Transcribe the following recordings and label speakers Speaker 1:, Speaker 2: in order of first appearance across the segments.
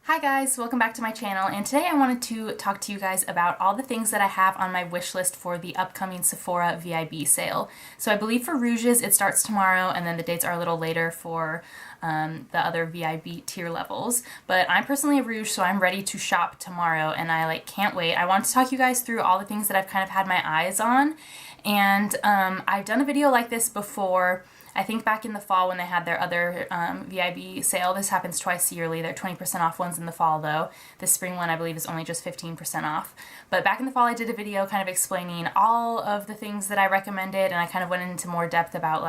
Speaker 1: Hi guys, welcome back to my channel, and today I wanted to talk to you guys about all the things that I have on my wish list for the upcoming Sephora VIB sale. So I believe for rouges it starts tomorrow, and then the dates are a little later for the other VIB tier levels. But I'm personally a rouge, so I'm ready to shop tomorrow, and I can't wait. I want to talk you guys through all the things that I've kind of had my eyes on, and I've done a video like this before. I think back in the fall when they had their other VIB sale. This happens twice yearly. They're 20% off ones in the fall though. The spring one I believe is only just 15% off. But back in the fall I did a video kind of explaining all of the things that I recommended, and I kind of went into more depth about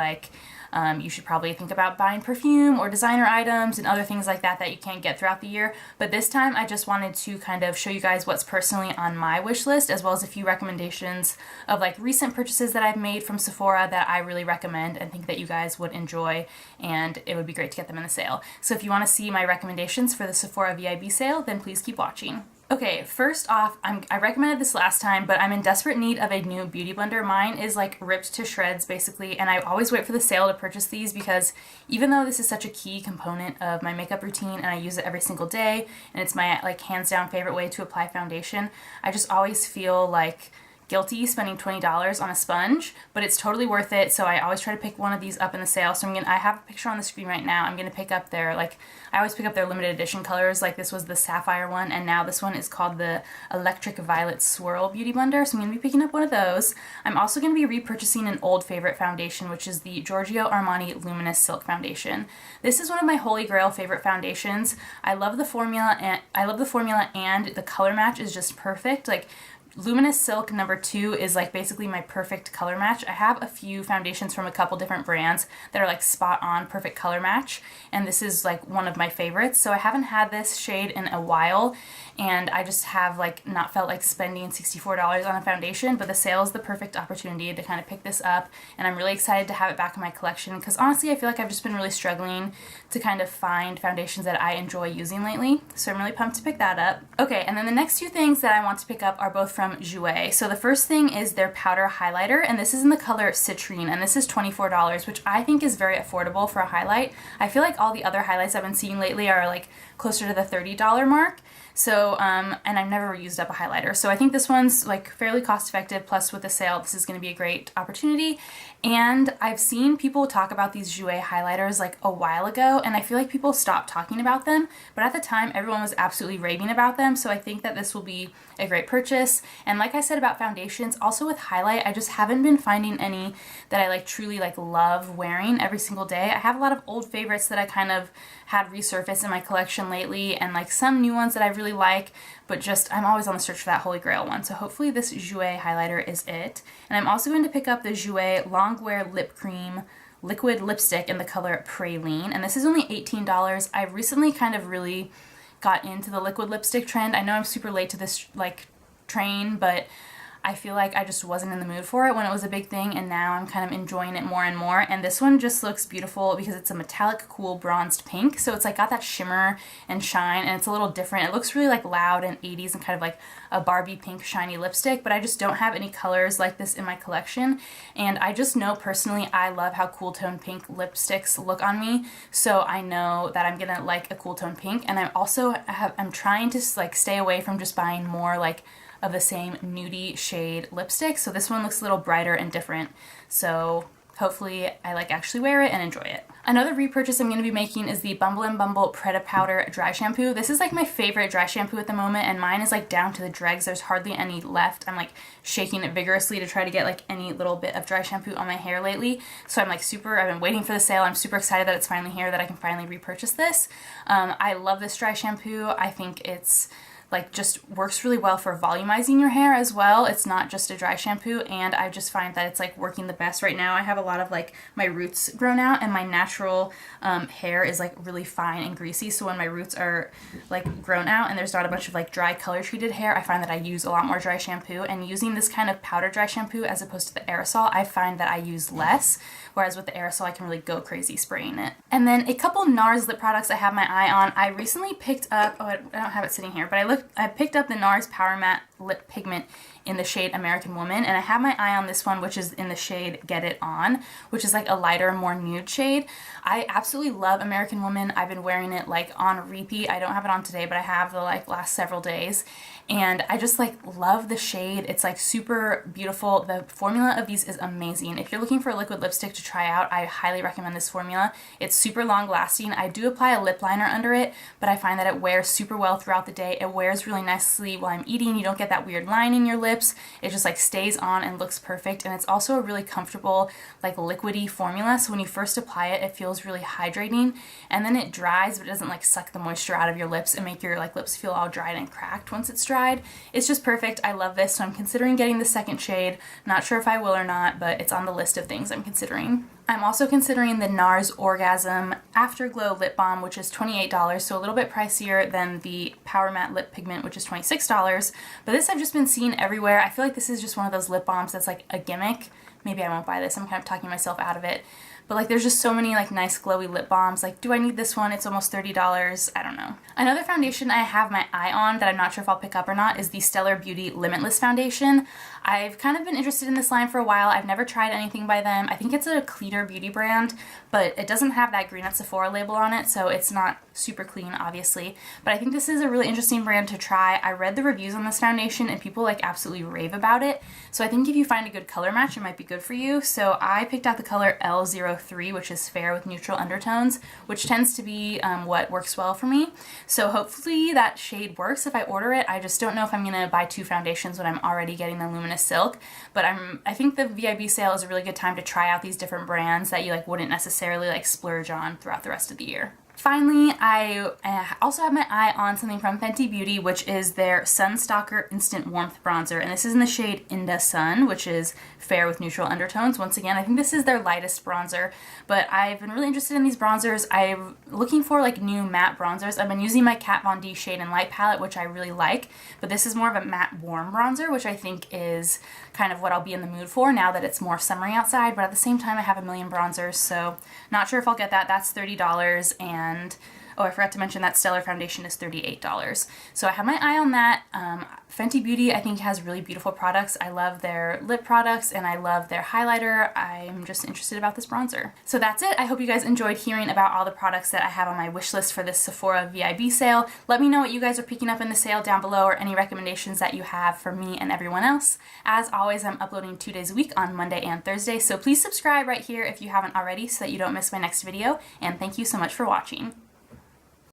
Speaker 1: you should probably think about buying perfume or designer items and other things like that that you can't get throughout the year. But this time I just wanted to kind of show you guys what's personally on my wish list, as well as a few recommendations of recent purchases that I've made from Sephora that I really recommend and think that you guys would enjoy, and it would be great to get them in the sale. So if you want to see my recommendations for the Sephora VIB sale, then please keep watching. Okay, first off, I recommended this last time, but I'm in desperate need of a new beauty blender. Mine is ripped to shreds basically, and I always wait for the sale to purchase these because even though this is such a key component of my makeup routine and I use it every single day and it's my hands down favorite way to apply foundation, I just always feel guilty spending $20 on a sponge, but it's totally worth it. So I always try to pick one of these up in the sale. So I have a picture on the screen right now. I'm gonna pick up their I always pick up their limited edition colors. This was the sapphire one, and now this one is called the Electric Violet Swirl Beauty Blender. So I'm gonna be picking up one of those. I'm also gonna be repurchasing an old favorite foundation, which is the Giorgio Armani Luminous Silk Foundation. This is one of my holy grail favorite foundations. I love the formula, and the color match is just perfect. Luminous Silk number 2 is basically my perfect color match. I have a few foundations from a couple different brands that are spot on perfect color match, and this is one of my favorites. So I haven't had this shade in a while, and I just have not felt like spending $64 on a foundation, but the sale is the perfect opportunity to kind of pick this up, and I'm really excited to have it back in my collection because honestly I feel like I've just been really struggling to kind of find foundations that I enjoy using lately. So I'm really pumped to pick that up. Okay, and then the next two things that I want to pick up are both from Jouer. So the first thing is their powder highlighter, and this is in the color Citrine, and this is $24, which I think is very affordable for a highlight. I feel like all the other highlights I've been seeing lately are closer to the $30 mark. So, and I've never used up a highlighter. So I think this one's fairly cost effective, plus with the sale, this is going to be a great opportunity. And I've seen people talk about these Jouer highlighters a while ago, and I feel like people stopped talking about them, but at the time everyone was absolutely raving about them. So I think that this will be a great purchase. And like I said about foundations, also with highlight, I just haven't been finding any that I truly love wearing every single day. I have a lot of old favorites that I kind of had resurfaced in my collection lately, and some new ones that I really like, but just I'm always on the search for that holy grail one. So hopefully this Jouer highlighter is it. And I'm also going to pick up the Jouer Longwear Lip Cream Liquid Lipstick in the color Praline, and this is only $18. I recently kind of really got into the liquid lipstick trend. I know I'm super late to this train, but I feel like I just wasn't in the mood for it when it was a big thing, and now I'm kind of enjoying it more and more. And this one just looks beautiful because it's a metallic cool bronzed pink, so it's got that shimmer and shine, and it's a little different. It looks really loud and 80s and kind of a Barbie pink shiny lipstick, but I just don't have any colors like this in my collection, and I just know personally I love how cool tone pink lipsticks look on me, so I know that I'm gonna like a cool tone pink. And I'm trying to stay away from just buying more of the same nudie shade lipstick. So this one looks a little brighter and different. So hopefully I actually wear it and enjoy it. Another repurchase I'm going to be making is the Bumble and Bumble Preta Powder Dry Shampoo. This is my favorite dry shampoo at the moment, and mine is down to the dregs. There's hardly any left. I'm shaking it vigorously to try to get any little bit of dry shampoo on my hair lately. So I'm I've been waiting for the sale. I'm super excited that it's finally here, that I can finally repurchase this. I love this dry shampoo. I think it's just works really well for volumizing your hair as well. It's not just a dry shampoo, and I just find that it's working the best right now. I have a lot of my roots grown out, and my natural hair is really fine and greasy, so when my roots are grown out and there's not a bunch of dry color treated hair, I find that I use a lot more dry shampoo. And using this kind of powder dry shampoo as opposed to the aerosol, I find that I use less, whereas with the aerosol I can really go crazy spraying it. And then a couple NARS lip products I have my eye on. I recently picked up, I don't have it sitting here, but I picked up the NARS Power Matte lip pigment in the shade American Woman, and I have my eye on this one, which is in the shade Get It On, which is like a lighter, more nude shade. I absolutely love American Woman. I've been wearing it like on repeat. I don't have it on today, but I have the like last several days, and I just like love the shade. It's like super beautiful. The formula of these is amazing. If you're looking for a liquid lipstick to try out, I highly recommend this formula. It's super long lasting. I do apply a lip liner under it, but I find that it wears super well throughout the day. It wears really nicely while I'm eating. You don't get that weird line in your lips. It just like stays on and looks perfect, and it's also a really comfortable like liquidy formula. So when you first apply it, it feels really hydrating, and then it dries, but it doesn't like suck the moisture out of your lips and make your like lips feel all dried and cracked once it's dried. It's just perfect. I love this, so I'm considering getting the second shade. Not sure if I will or not, but it's on the list of things I'm considering. I'm also considering the NARS Orgasm Afterglow Lip Balm, which is $28, so a little bit pricier than the Power Matte Lip Pigment, which is $26. But this I've just been seeing everywhere. I feel like this is just one of those lip balms that's like a gimmick. Maybe I won't buy this. I'm kind of talking myself out of it. But like there's just so many like nice glowy lip balms. Like, do I need this one? It's almost $30. I don't know. Another foundation I have my eye on that I'm not sure if I'll pick up or not is the Stellar Beauty Limitless Foundation. I've kind of been interested in this line for a while. I've never tried anything by them. I think it's a cleaner beauty brand, but it doesn't have that Green at Sephora label on it, so it's not super clean, obviously. But I think this is a really interesting brand to try. I read the reviews on this foundation and people like absolutely rave about it. So I think if you find a good color match, it might be good for you. So I picked out the color L03, which is fair with neutral undertones, which tends to be what works well for me. So hopefully that shade works if I order it. I just don't know if I'm gonna buy two foundations when I'm already getting the Luminous Silk. But I think the VIB sale is a really good time to try out these different brands that you like wouldn't necessarily like splurge on throughout the rest of the year. Finally, I also have my eye on something from Fenty Beauty, which is their Sunstalker Instant Warmth Bronzer. And this is in the shade Inda Sun, which is fair with neutral undertones. Once again, I think this is their lightest bronzer, but I've been really interested in these bronzers. I'm looking for like new matte bronzers. I've been using my Kat Von D Shade and Light palette, which I really like, but this is more of a matte warm bronzer, which I think is kind of what I'll be in the mood for now that it's more summery outside, but at the same time I have a million bronzers, so not sure if I'll get that. That's $30, and oh, I forgot to mention that Stellar Foundation is $38. So I have my eye on that. Fenty Beauty, I think, has really beautiful products. I love their lip products and I love their highlighter. I'm just interested about this bronzer. So that's it. I hope you guys enjoyed hearing about all the products that I have on my wish list for this Sephora VIB sale. Let me know what you guys are picking up in the sale down below, or any recommendations that you have for me and everyone else. As always, I'm uploading 2 days a week on Monday and Thursday, so please subscribe right here if you haven't already so that you don't miss my next video, and thank you so much for watching.